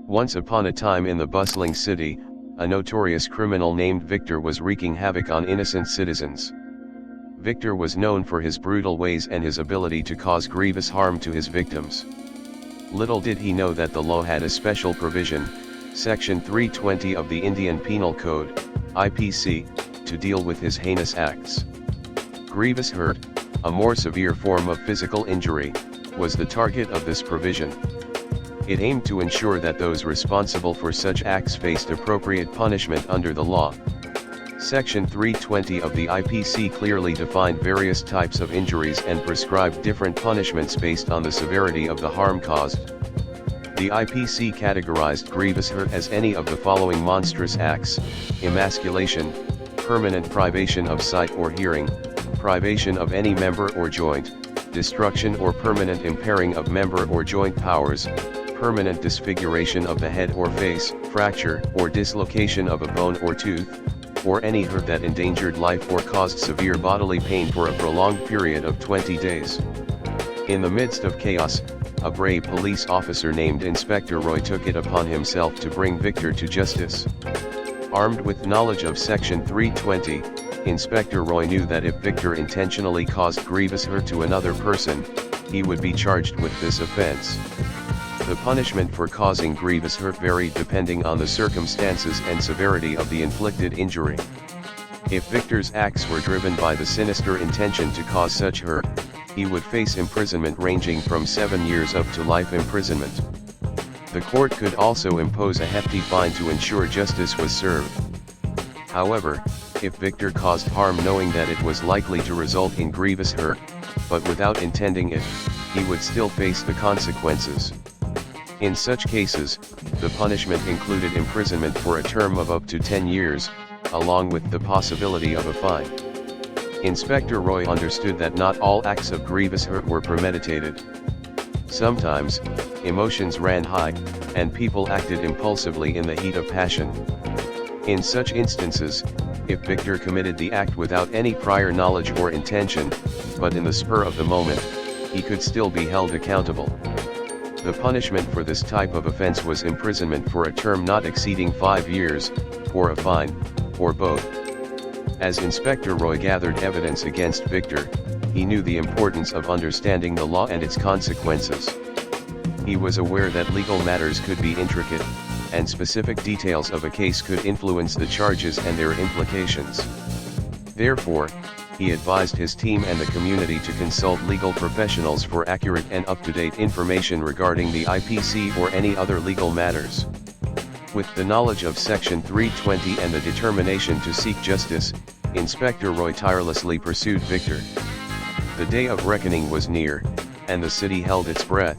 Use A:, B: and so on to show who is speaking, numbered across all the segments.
A: Once upon a time in the bustling city, a notorious criminal named Victor was wreaking havoc on innocent citizens. Victor was known for his brutal ways and his ability to cause grievous harm to his victims. Little did he know that the law had a special provision, Section 320 of the Indian Penal Code, IPC, to deal with his heinous acts. Grievous hurt, a more severe form of physical injury, was the target of this provision. It aimed to ensure that those responsible for such acts faced appropriate punishment under the law. Section 320 of the IPC clearly defined various types of injuries and prescribed different punishments based on the severity of the harm caused. The IPC categorized grievous hurt as any of the following monstrous acts: emasculation, permanent privation of sight or hearing, privation of any member or joint, destruction or permanent impairing of member or joint powers, permanent disfiguration of the head or face, fracture or dislocation of a bone or tooth, or any hurt that endangered life or caused severe bodily pain for a prolonged period of 20 days. In the midst of chaos, a brave police officer named Inspector Roy took it upon himself to bring Victor to justice. Armed with knowledge of Section 320, Inspector Roy knew that if Victor intentionally caused grievous hurt to another person, he would be charged with this offense. The punishment for causing grievous hurt varied depending on the circumstances and severity of the inflicted injury. If Victor's acts were driven by the sinister intention to cause such hurt, he would face imprisonment ranging from 7 years up to life imprisonment. The court could also impose a hefty fine to ensure justice was served. However, if Victor caused harm knowing that it was likely to result in grievous hurt, but without intending it, he would still face the consequences. In such cases, the punishment included imprisonment for a term of up to 10 years, along with the possibility of a fine. Inspector Roy understood that not all acts of grievous hurt were premeditated. Sometimes, emotions ran high, and people acted impulsively in the heat of passion. In such instances, if Victor committed the act without any prior knowledge or intention, but in the spur of the moment, he could still be held accountable. The punishment for this type of offense was imprisonment for a term not exceeding 5 years, or a fine, or both. As Inspector Roy gathered evidence against Victor, he knew the importance of understanding the law and its consequences. He was aware that legal matters could be intricate, and specific details of a case could influence the charges and their implications. Therefore, he advised his team and the community to consult legal professionals for accurate and up-to-date information regarding the IPC or any other legal matters. With the knowledge of Section 320 and the determination to seek justice, Inspector Roy tirelessly pursued Victor. The day of reckoning was near, and the city held its breath,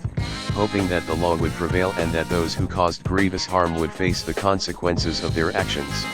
A: hoping that the law would prevail and that those who caused grievous harm would face the consequences of their actions.